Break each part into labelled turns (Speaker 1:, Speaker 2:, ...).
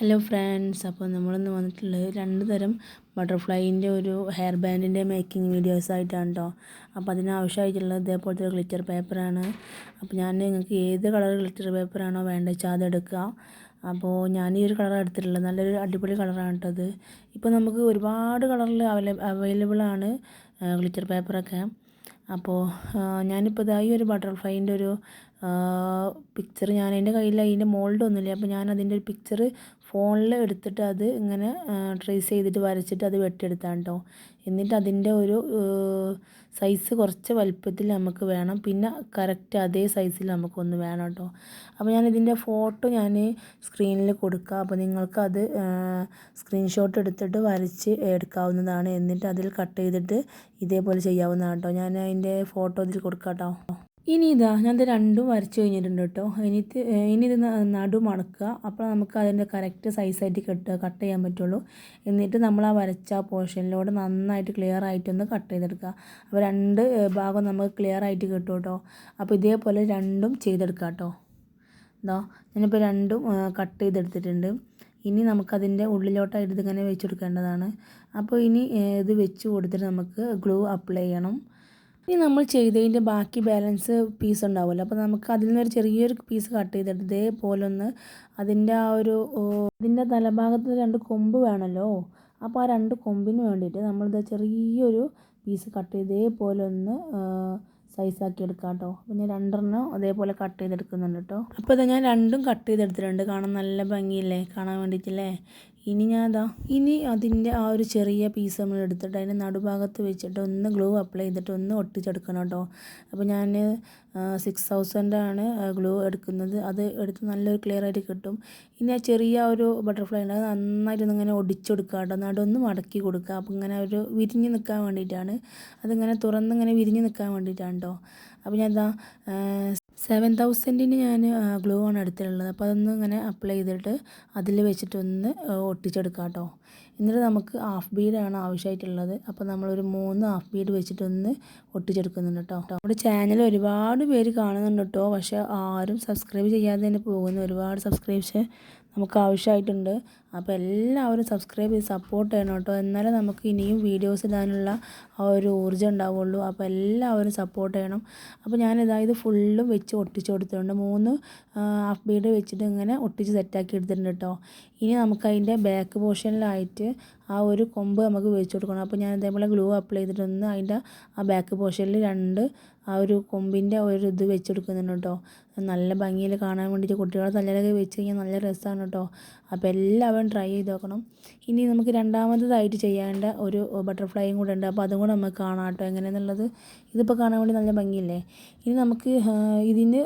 Speaker 1: Hello friends, അപ്പോൾ നമ്മളിന്ന് വന്നിട്ടുള്ളത് രണ്ട് തരം ബട്ടർഫ്ലൈൻ്റെ ഒരു ഹെയർ ബാൻഡിൻ്റെ മേക്കിംഗ് വീഡിയോസ് ആയിട്ടാണ് കേട്ടോ. അപ്പോൾ അതിനാവശ്യമായിട്ടുള്ളത് ഇതേപോലത്തെ ഒരു ഗ്ലിറ്റർ പേപ്പറാണ്. അപ്പോൾ ഞാൻ നിങ്ങൾക്ക് ഏത് കളർ ഗ്ലിറ്റർ പേപ്പറാണോ വേണ്ടത് വെച്ചാൽ അതെടുക്കുക. അപ്പോൾ ഞാൻ ഈ ഒരു കളറാണ് എടുത്തിട്ടുള്ളത്. നല്ലൊരു അടിപൊളി കളറാണ് കേട്ടത്. ഇപ്പോൾ നമുക്ക് ഒരുപാട് കളറിൽ അവൈലബിൾ ആണ് ഗ്ലിറ്റർ പേപ്പറൊക്കെ. അപ്പോൾ ഞാനിപ്പോൾ ഇതാ ഈ ഒരു ബട്ടർഫ്ലൈൻ്റെ ഒരു പിക്ചർ എൻ്റെ കയ്യിൽ അതിൻ്റെ മോൾഡ് ഒന്നുമില്ല. അപ്പോൾ ഞാൻ അതിൻ്റെ ഒരു പിക്ചർ ഫോണിൽ എടുത്തിട്ട് അത് ഇങ്ങനെ ട്രേസ് ചെയ്തിട്ട് വരച്ചിട്ട് അത് വെട്ടിയെടുത്താണ് കേട്ടോ. എന്നിട്ട് അതിൻ്റെ ഒരു സൈസ് കുറച്ച് വലുപ്പത്തിൽ നമുക്ക് വേണം, പിന്നെ കറക്റ്റ് അതേ സൈസിൽ നമുക്കൊന്ന് വേണം കേട്ടോ. അപ്പോൾ ഞാനിതിൻ്റെ ഫോട്ടോ ഞാൻ സ്ക്രീനിൽ കൊടുക്കുക. അപ്പോൾ നിങ്ങൾക്കത് സ്ക്രീൻഷോട്ട് എടുത്തിട്ട് വരച്ച് എടുക്കാവുന്നതാണ്. എന്നിട്ട് അതിൽ കട്ട് ചെയ്തിട്ട് ഇതേപോലെ ചെയ്യാവുന്നതാണ് കേട്ടോ. ഞാൻ അതിൻ്റെ ഫോട്ടോ ഇതിൽ കൊടുക്കാം കേട്ടോ. ഇനി ഇതാ ഞാനത് രണ്ടും വരച്ച് കഴിഞ്ഞിട്ടുണ്ട് കേട്ടോ. ഇനി ഇത് നടു മടക്കുക. അപ്പോൾ നമുക്ക് അതിൻ്റെ കറക്റ്റ് സൈസായിട്ട് കട്ട് ചെയ്യാൻ പറ്റുള്ളൂ. എന്നിട്ട് നമ്മൾ ആ വരച്ച പോർഷനിലൂടെ നന്നായിട്ട് ക്ലിയർ ആയിട്ടൊന്ന് കട്ട് ചെയ്തെടുക്കുക. അപ്പോൾ രണ്ട് ഭാഗം നമുക്ക് ക്ലിയർ ആയിട്ട് കിട്ടും കേട്ടോ. അപ്പോൾ ഇതേപോലെ രണ്ടും ചെയ്തെടുക്കുക കേട്ടോ. ഇതാ ഞാനിപ്പോൾ രണ്ടും കട്ട് ചെയ്തെടുത്തിട്ടുണ്ട്. ഇനി നമുക്കതിൻ്റെ ഉള്ളിലോട്ടായിട്ട് ഇതിങ്ങനെ വെച്ച് കൊടുക്കേണ്ടതാണ്. അപ്പോൾ ഇനി ഇത് വെച്ച് കൊടുത്തിട്ട് നമുക്ക് ഗ്ലൂ അപ്ലൈ ചെയ്യണം. ഇനി നമ്മൾ ചെയ്തതിൻ്റെ ബാക്കി ബാലൻസ് പീസ് ഉണ്ടാവുമല്ലോ, അപ്പോൾ നമുക്ക് അതിൽ നിന്നൊരു ചെറിയൊരു പീസ് കട്ട് ചെയ്തിട്ട് ഇതേപോലെ ഒന്ന് അതിൻ്റെ അതിൻ്റെ തലഭാഗത്ത് രണ്ട് കൊമ്പ് വേണമല്ലോ. അപ്പോൾ ആ രണ്ട് കൊമ്പിന് വേണ്ടിയിട്ട് നമ്മളിത് ചെറിയൊരു പീസ് കട്ട് ചെയ്ത് ഇതേപോലെ ഒന്ന് സൈസാക്കി എടുക്കാം കേട്ടോ. അപ്പോൾ ഞാൻ രണ്ടെണ്ണം അതേപോലെ കട്ട് ചെയ്തെടുക്കുന്നുണ്ട് കേട്ടോ. അപ്പോൾ ഇതാ ഞാൻ രണ്ടും കട്ട് ചെയ്തെടുത്തിട്ടുണ്ട്. കാണാൻ നല്ല ഭംഗിയില്ലേ കാണാൻ വേണ്ടിയിട്ടല്ലേ. ഇനി അതിൻ്റെ ആ ഒരു ചെറിയ പീസ് നമ്മൾ എടുത്തിട്ട് അതിൻ്റെ നടുഭാഗത്ത് വെച്ചിട്ട് ഒന്ന് ഗ്ലൂ അപ്ലൈ ചെയ്തിട്ട് ഒന്ന് ഒട്ടിച്ചെടുക്കണം കേട്ടോ. അപ്പോൾ ഞാൻ 6000 ആണ് ഗ്ലൂ എടുക്കുന്നത്. അത് എടുത്ത് നല്ലൊരു ക്ലിയർ ആയിട്ട് കിട്ടും. ഇനി ആ ചെറിയ ഒരു ബട്ടർഫ്ലൈ ഉണ്ട്, അത് നന്നായിട്ടൊന്ന് ഇങ്ങനെ ഒടിച്ചെടുക്കുക കേട്ടോ. നടൊന്ന് മടക്കി കൊടുക്കുക. അപ്പോൾ ഇങ്ങനെ ഒരു വിരിഞ്ഞ് നിൽക്കാൻ വേണ്ടിയിട്ടാണ്, അതിങ്ങനെ തുറന്നിങ്ങനെ വിരിഞ്ഞ് നിൽക്കാൻ വേണ്ടിയിട്ടാണ് കേട്ടോ. അപ്പോൾ ഞാൻ 7000 ഞാൻ ഗ്ലൂ ആണ് എടുത്തിട്ടുള്ളത്. അപ്പോൾ അതൊന്ന് ഇങ്ങനെ അപ്ലൈ ചെയ്തിട്ട് അതിൽ വെച്ചിട്ടൊന്ന് ഒട്ടിച്ചെടുക്കാം കേട്ടോ. എന്നിട്ട് നമുക്ക് ഹാഫ് ബീഡാണ് ആവശ്യമായിട്ടുള്ളത്. അപ്പോൾ നമ്മളൊരു 3 ഹാഫ് ബീഡ് വെച്ചിട്ടൊന്ന് ഒട്ടിച്ചെടുക്കുന്നുണ്ട് കേട്ടോ. നമ്മുടെ ചാനൽ ഒരുപാട് പേര് കാണുന്നുണ്ട് കേട്ടോ, പക്ഷേ ആരും സബ്സ്ക്രൈബ് ചെയ്യാതെ തന്നെ പോകുന്നു. ഒരുപാട് സബ്സ്ക്രൈബ്സ് നമുക്ക് ആവശ്യമായിട്ടുണ്ട്. അപ്പോൾ എല്ലാവരും സബ്സ്ക്രൈബ് ചെയ്ത് സപ്പോർട്ട് ചെയ്യണം കേട്ടോ. എന്നാലേ നമുക്ക് ഇനിയും വീഡിയോസ് ഇടാനുള്ള ആ ഒരു ഊർജ്ജം ഉണ്ടാവുള്ളൂ. അപ്പോൾ എല്ലാവരും സപ്പോർട്ട് ചെയ്യണം. അപ്പോൾ ഇത് ഫുള്ളും വെച്ച് ഒട്ടിച്ച് കൊടുത്തിട്ടുണ്ട്. 3 ഹാഫ് ബീഡ് വെച്ചിട്ട് ഇങ്ങനെ ഒട്ടിച്ച് സെറ്റാക്കി എടുത്തിട്ടുണ്ട് കേട്ടോ. ഇനി നമുക്ക് അതിൻ്റെ ബാക്ക് പോർഷനിലായിട്ട് ആ ഒരു കൊമ്പ് നമുക്ക് വെച്ച് കൊടുക്കണം. അപ്പോൾ ഞാൻ ഇതേപോലെ ഗ്ലൂ അപ്ലൈ ചെയ്തിട്ടൊന്ന് അതിൻ്റെ ആ ബാക്ക് പോർഷനിൽ ആ ഒരു കൊമ്പിൻ്റെ ഒരു ഇത് വെച്ച് കൊടുക്കുന്നുണ്ട് കേട്ടോ. നല്ല ഭംഗിയിൽ കാണാൻ വേണ്ടിയിട്ട് കുട്ടികളെ തലയിലൊക്കെ വെച്ച് കഴിഞ്ഞാൽ നല്ല രസമാണ് കേട്ടോ. അപ്പോൾ എല്ലാവരും ട്രൈ ചെയ്ത് നോക്കണം. ഇനി നമുക്ക് രണ്ടാമതായിട്ട് ചെയ്യേണ്ട ഒരു ബട്ടർഫ്ലൈയും കൂടെ ഉണ്ട്. അപ്പോൾ അതും കൂടെ നമുക്ക് കാണാം കേട്ടോ എങ്ങനെയാണെന്നുള്ളത്. ഇതിപ്പോൾ കാണാൻ വേണ്ടി നല്ല ഭംഗിയില്ലേ. ഇനി നമുക്ക് ഇതിന്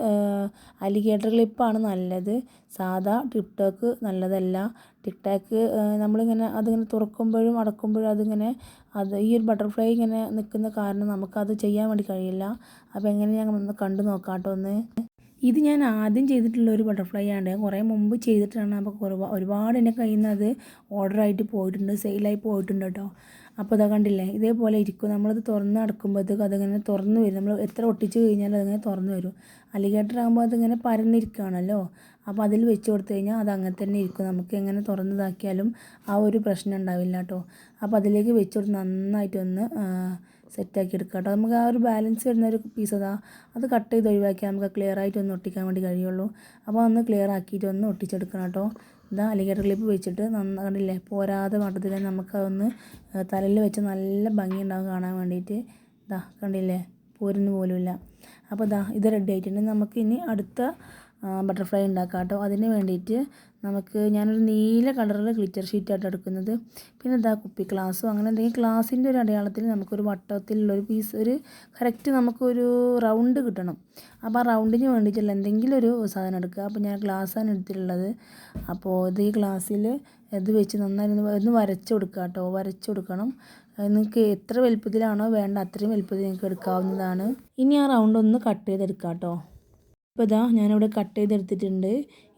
Speaker 1: അലിഗേറ്റർ ക്ലിപ്പാണ് നല്ലത്. സാധാ ടിക് ടോക്ക് നല്ലതല്ല. ടിക് ടാക്ക് നമ്മളിങ്ങനെ അതിങ്ങനെ തുറക്കുമ്പോഴും അടക്കുമ്പോഴും ഈ ഒരു ബട്ടർഫ്ലൈ ഇങ്ങനെ നിൽക്കുന്ന കാരണം നമുക്കത് ചെയ്യാൻ വേണ്ടി കഴിയില്ല. അപ്പോൾ എങ്ങനെ ഞങ്ങൾ ഒന്ന് കണ്ടു നോക്കാം കേട്ടോ ഒന്ന്. ഇത് ഞാൻ ആദ്യം ചെയ്തിട്ടുള്ള ഒരു ബട്ടർഫ്ലൈ ആണ്, കുറേ മുമ്പ് ചെയ്തിട്ടാണ്. അപ്പോൾ ഒരുപാട് എൻ്റെ കയ്യിൽ നിന്ന് അത് ഓർഡറായിട്ട് പോയിട്ടുണ്ട്, സെയിലായി പോയിട്ടുണ്ട് കേട്ടോ. അപ്പോൾ അതാ കണ്ടില്ലേ, ഇതേപോലെ ഇരിക്കും. നമ്മളത് തുറന്ന് അടക്കുമ്പോഴത്തേക്ക് അതിങ്ങനെ തുറന്ന് വരും. നമ്മൾ എത്ര ഒട്ടിച്ച് കഴിഞ്ഞാലും അതിങ്ങനെ തുറന്ന് വരും. അലിഗേറ്റർ ആകുമ്പോൾ അതിങ്ങനെ പരന്നിരിക്കുകയാണല്ലോ. അപ്പോൾ അതിൽ വെച്ച് കൊടുത്തു കഴിഞ്ഞാൽ അത് അങ്ങനെ തന്നെ ഇരിക്കും. നമുക്ക് എങ്ങനെ തുറന്നതാക്കിയാലും ആ ഒരു പ്രശ്നം ഉണ്ടാവില്ല കേട്ടോ. അപ്പോൾ അതിലേക്ക് വെച്ച് കൊടുത്ത് നന്നായിട്ടൊന്ന് സെറ്റാക്കി എടുക്കുക കേട്ടോ. നമുക്ക് ആ ഒരു ബാലൻസ് വരുന്ന ഒരു പീസ് അത് കട്ട് ചെയ്ത് ഒഴിവാക്കിയാൽ നമുക്ക് ക്ലിയർ ആയിട്ടൊന്ന് ഒട്ടിക്കാൻ വേണ്ടി കഴിയുള്ളൂ. അപ്പോൾ ഒന്ന് ക്ലിയർ ആക്കിയിട്ട് ഒന്ന് ഒട്ടിച്ചെടുക്കണം കേട്ടോ. അലിഗേറ്റർ ക്ലിപ്പ് വെച്ചിട്ട് കണ്ടില്ലേ, പോരാതെ മട്ടത്തിൽ നമുക്കതൊന്ന് തലയിൽ വെച്ച് നല്ല ഭംഗി ഉണ്ടാവും കാണാൻ വേണ്ടിയിട്ട്. കണ്ടില്ലേ, പോരുന്ന പോലുമില്ല. അപ്പോൾ ഇത് റെഡി ആയിട്ടുണ്ട്. നമുക്ക് ഇനി അടുത്ത ബട്ടർഫ്ലൈ ഉണ്ടാക്കാം കേട്ടോ. അതിന് വേണ്ടിയിട്ട് ഞാനൊരു നീല കളറിൽ ഗ്ലിറ്റർ ഷീറ്റായിട്ട് എടുക്കുന്നത്. പിന്നെ കുപ്പി ഗ്ലാസ്സോ അങ്ങനെ എന്തെങ്കിലും ഗ്ലാസിൻ്റെ ഒരു അടയാളത്തിൽ നമുക്കൊരു വട്ടത്തിലുള്ളൊരു പീസ്, ഒരു കറക്റ്റ് നമുക്കൊരു റൗണ്ട് കിട്ടണം. അപ്പോൾ ആ റൗണ്ടിന് വേണ്ടിയിട്ടുള്ള എന്തെങ്കിലും ഒരു സാധനം എടുക്കുക. അപ്പോൾ ഞാൻ ഗ്ലാസ്സാണ് എടുത്തിട്ടുള്ളത്. അപ്പോൾ ഈ ഗ്ലാസ്സിൽ ഇത് വെച്ച് നന്നായി ഒന്ന് വരച്ച് കൊടുക്കുക കേട്ടോ. വരച്ച് കൊടുക്കണം. നിങ്ങൾക്ക് എത്ര വലുപ്പത്തിലാണോ വേണ്ട അത്രയും വലുപ്പത്തിൽ നിങ്ങൾക്ക് എടുക്കാവുന്നതാണ്. ഇനി ആ റൗണ്ട് ഒന്ന് കട്ട് ചെയ്തെടുക്കാം കേട്ടോ. ഇപ്പോൾ ഇതാ ഞാനിവിടെ കട്ട് ചെയ്തെടുത്തിട്ടുണ്ട്.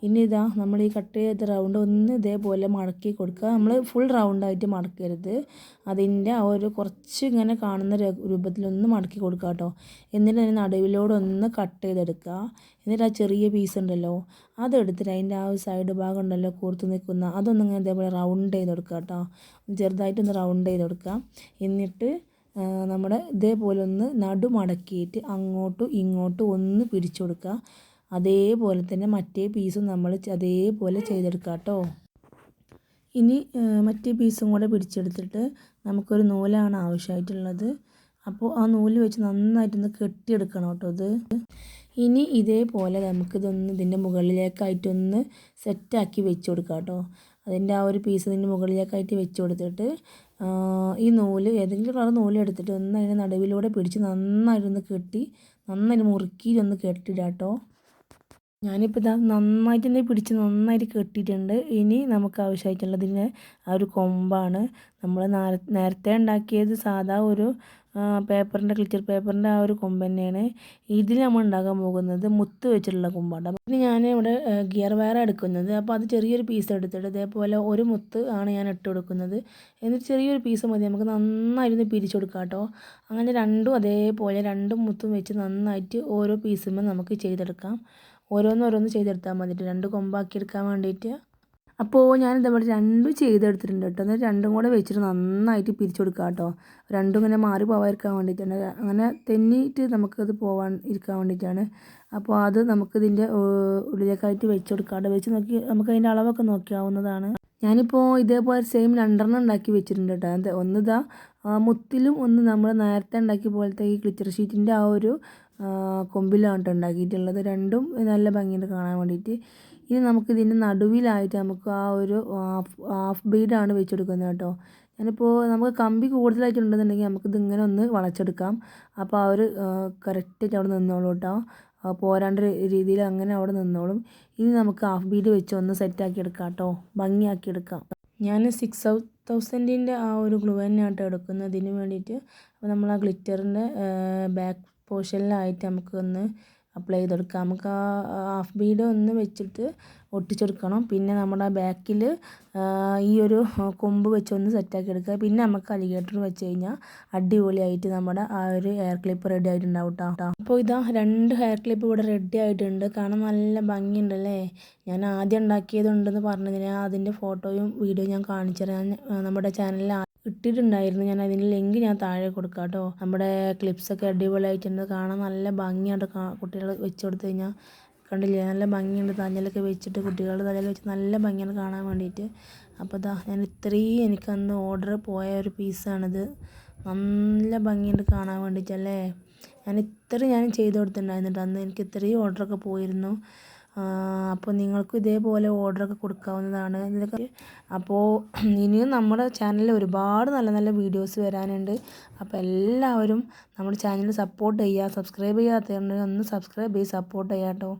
Speaker 1: ഇനി ഇതാ നമ്മൾ ഈ കട്ട് ചെയ്ത റൗണ്ട് ഒന്ന് ഇതേപോലെ മടക്കി കൊടുക്കുക. നമ്മൾ ഫുൾ റൗണ്ടായിട്ട് മടക്കരുത്. അതിൻ്റെ ആ ഒരു കുറച്ച് ഇങ്ങനെ കാണുന്ന രൂപത്തിലൊന്ന് മടക്കി കൊടുക്കുക കേട്ടോ. എന്നിട്ട് അതിന് നടുവിലൂടെ ഒന്ന് കട്ട് ചെയ്തെടുക്കുക. എന്നിട്ട് ആ ചെറിയ പീസ് ഉണ്ടല്ലോ അതെടുത്തിട്ട് അതിൻ്റെ ആ ഒരു സൈഡ് ഭാഗം ഉണ്ടല്ലോ കൂർത്ത് നിൽക്കുന്ന അതൊന്നിങ്ങനെ ഇതേപോലെ റൗണ്ട് ചെയ്ത് കൊടുക്കുക കേട്ടോ. ചെറുതായിട്ടൊന്ന് റൗണ്ട് ചെയ്ത് കൊടുക്കുക. എന്നിട്ട് നമ്മുടെ ഇതേപോലെ ഒന്ന് നടു മടക്കിയിട്ട് അങ്ങോട്ടും ഇങ്ങോട്ടും ഒന്ന് പിടിച്ചു കൊടുക്കുക. അതേപോലെ തന്നെ മറ്റേ പീസും നമ്മൾ അതേപോലെ ചെയ്തെടുക്കുക കേട്ടോ. ഇനി മറ്റേ പീസും കൂടെ പിടിച്ചെടുത്തിട്ട് നമുക്കൊരു നൂലാണ് ആവശ്യമായിട്ടുള്ളത്. അപ്പോൾ ആ നൂല് വെച്ച് നന്നായിട്ടൊന്ന് കെട്ടിയെടുക്കണം കേട്ടോ ഇത്. ഇനി ഇതേപോലെ നമുക്കിതൊന്ന് ഇതിൻ്റെ മുകളിലേക്കായിട്ടൊന്ന് സെറ്റാക്കി വെച്ച് കൊടുക്കാം കേട്ടോ. അതിൻ്റെ ആ ഒരു പീസ് ഇതിൻ്റെ മുകളിലേക്കായിട്ട് വെച്ച് കൊടുത്തിട്ട് ഈ നൂല് ഏതെങ്കിലും കളർ നൂല് എടുത്തിട്ട് ഒന്ന് അതിൻ്റെ നടുവിലൂടെ പിടിച്ച് നന്നായിട്ടൊന്ന് കെട്ടി നന്നായിട്ട് മുറുക്കിയിട്ടൊന്ന് കെട്ടിയിടാം കേട്ടോ. ഞാനിപ്പോൾ ഇതാ നന്നായിട്ട് തന്നെ പിടിച്ച് നന്നായിട്ട് കെട്ടിയിട്ടുണ്ട്. ഇനി നമുക്ക് ആവശ്യമായിട്ടുള്ളതിന് ആ ഒരു കൊമ്പാണ്. നമ്മൾ നേരത്തെ ഉണ്ടാക്കിയത് സാധാ ഒരു പേപ്പറിൻ്റെ ഗ്ലിറ്റർ പേപ്പറിൻ്റെ ആ ഒരു കൊമ്പ് തന്നെയാണ്. ഇതിൽ നമ്മൾ ഉണ്ടാക്കാൻ പോകുന്നത് മുത്ത് വെച്ചിട്ടുള്ള കൊമ്പാണ്. പിന്നെ ഞാൻ ഇവിടെ ഗിയർ വയർ എടുക്കുന്നത്. അപ്പോൾ അത് ചെറിയൊരു പീസ് എടുത്തിട്ട് ഇതേപോലെ ഒരു മുത്ത് ആണ് ഞാൻ ഇട്ട് കൊടുക്കുന്നത്. എന്നിട്ട് ചെറിയൊരു പീസ് മതി, നമുക്ക് നന്നായിട്ട് പിരിച്ചു കൊടുക്കാം കേട്ടോ. അങ്ങനെ രണ്ടും അതേപോലെ രണ്ടും മുത്തും വെച്ച് നന്നായിട്ട് ഓരോ പീസുമ്പോൾ നമുക്ക് ചെയ്തെടുക്കാം. ഓരോന്നോരോന്ന് ചെയ്തെടുത്താൽ മതിയിട്ട് രണ്ട് കൊമ്പാക്കി എടുക്കാൻ വേണ്ടിയിട്ട്. അപ്പോൾ ഞാൻ ഇതേപോലെ രണ്ടും ചെയ്തെടുത്തിട്ടുണ്ട് കേട്ടോ. എന്നിട്ട് രണ്ടും കൂടെ വെച്ചിട്ട് നന്നായിട്ട് പിരിച്ചു കൊടുക്കുക കേട്ടോ. രണ്ടും ഇങ്ങനെ മാറി പോകാതിരിക്കാൻ വേണ്ടിയിട്ടാണ്, അങ്ങനെ തെന്നിയിട്ട് നമുക്കത് ഇരിക്കാൻ വേണ്ടിയിട്ടാണ്. അപ്പോൾ അത് നമുക്കിതിൻ്റെ ഉള്ളിലേക്കായിട്ട് വെച്ച് കൊടുക്കാണ്ട് വെച്ച് നോക്കി നമുക്ക് അതിൻ്റെ അളവൊക്കെ നോക്കിയാവുന്നതാണ്. ഞാനിപ്പോൾ ഇതേപോലെ സെയിം രണ്ടെണ്ണം ഉണ്ടാക്കി വെച്ചിട്ടുണ്ട് കേട്ടോ. ഒന്നിതാ മുത്തിലും ഒന്ന് നമ്മൾ നേരത്തെ ഉണ്ടാക്കിയ പോലത്തെ ഈ ഗ്ലിറ്റർ ഷീറ്റിൻ്റെ ആ ഒരു കൊമ്പിലാണ് ഉണ്ടാക്കിയിട്ടുള്ളത്. രണ്ടും നല്ല ഭംഗിയുണ്ട് കാണാൻ വേണ്ടിയിട്ട്. ഇനി നമുക്കിതിൻ്റെ നടുവിലായിട്ട് നമുക്ക് ആ ഒരു ഹാഫ് ബീഡാണ് വെച്ചെടുക്കുന്നത് കേട്ടോ. ഞാനിപ്പോൾ നമുക്ക് കമ്പി കൂടുതലായിട്ടുണ്ടെന്നുണ്ടെങ്കിൽ നമുക്കിത് ഇങ്ങനെ ഒന്ന് വളച്ചെടുക്കാം. അപ്പോൾ ആ ഒരു കറക്റ്റായിട്ട് അവിടെ നിന്നോളൂ കേട്ടോ. പോരാണ്ട രീതിയിൽ അങ്ങനെ അവിടെ നിന്നോളും. ഇനി നമുക്ക് ഹാഫ് ബീഡ് വെച്ച് ഒന്ന് സെറ്റാക്കി എടുക്കാം കേട്ടോ, ഭംഗിയാക്കി എടുക്കാം. ഞാൻ 6000ൻ്റെ ആ ഒരു ഗ്ലൂ തന്നെയാണ് കേട്ടോ എടുക്കുന്നതിന് വേണ്ടിയിട്ട്. അപ്പോൾ നമ്മൾ ആ ഗ്ലിറ്ററിൻ്റെ ബാക്ക് പോർഷനിലായിട്ട് നമുക്കൊന്ന് അപ്ലൈ ചെയ്തെടുക്കാം. നമുക്ക് ആ ഹാഫ് ബീഡ് ഒന്ന് വെച്ചിട്ട് ഒട്ടിച്ചെടുക്കണം. പിന്നെ നമ്മുടെ ബാക്കിൽ ഈ ഒരു കൊമ്പ് വെച്ചൊന്ന് സെറ്റാക്കി എടുക്കുക. പിന്നെ നമുക്ക് അലിഗേറ്റർ വെച്ച് കഴിഞ്ഞാൽ അടിപൊളിയായിട്ട് നമ്മുടെ ആ ഒരു ഹെയർ ക്ലിപ്പ് റെഡി ആയിട്ടുണ്ടാവും കേട്ടോ. അപ്പോൾ ഇതാ 2 ഹെയർ ക്ലിപ്പ് ഇവിടെ റെഡി ആയിട്ടുണ്ട്. കാണാൻ നല്ല ഭംഗിയുണ്ടല്ലേ. ഞാൻ ആദ്യം ഉണ്ടാക്കിയതുണ്ടെന്ന് പറഞ്ഞതിന് അതിൻ്റെ ഫോട്ടോയും വീഡിയോയും ഞാൻ കാണിച്ചു തരാം. നമ്മുടെ ചാനലിൽ ഇട്ടിട്ടുണ്ടായിരുന്നു. ഞാൻ അതിൻ്റെ ലിങ്ക് ഞാൻ താഴെ കൊടുക്കാം കേട്ടോ. നമ്മുടെ ക്ലിപ്സൊക്കെ അടിപൊളിയായിട്ടുണ്ട്. കാണാൻ നല്ല ഭംഗിയുണ്ട്. കുട്ടികൾ വെച്ച് കൊടുത്തു കഴിഞ്ഞാൽ കണ്ടില്ലേ, നല്ല ഭംഗിയുണ്ട്. തലയിലൊക്കെ വെച്ചിട്ട് കുട്ടികളുടെ തലയിൽ വെച്ച് നല്ല ഭംഗിയാണ് കാണാൻ വേണ്ടിയിട്ട്. അപ്പോൾ ഇതാ ഞാൻ ഇത്രയും എനിക്കന്ന് ഓർഡർ പോയ ഒരു പീസാണിത്. നല്ല ഭംഗിയുണ്ട് കാണാൻ വേണ്ടിയിട്ടല്ലേ. ഞാൻ ചെയ്ത് കൊടുത്തിട്ടുണ്ടായിരുന്നു. അന്ന് എനിക്ക് ഇത്രയും ഓർഡറൊക്കെ പോയിരുന്നു. അപ്പോൾ നിങ്ങൾക്കും ഇതേപോലെ ഓർഡറൊക്കെ കൊടുക്കാവുന്നതാണ് ഇതൊക്കെ. അപ്പോൾ ഇനിയും നമ്മുടെ ചാനലിൽ ഒരുപാട് നല്ല നല്ല വീഡിയോസ് വരാനുണ്ട്. അപ്പോൾ എല്ലാവരും നമ്മുടെ ചാനൽ സപ്പോർട്ട് ചെയ്യുക. സബ്സ്ക്രൈബ് ചെയ്യാത്തവരുണ്ടെങ്കിൽ ഒന്ന് സബ്സ്ക്രൈബ് ചെയ്ത് സപ്പോർട്ട് ചെയ്യാം കേട്ടോ.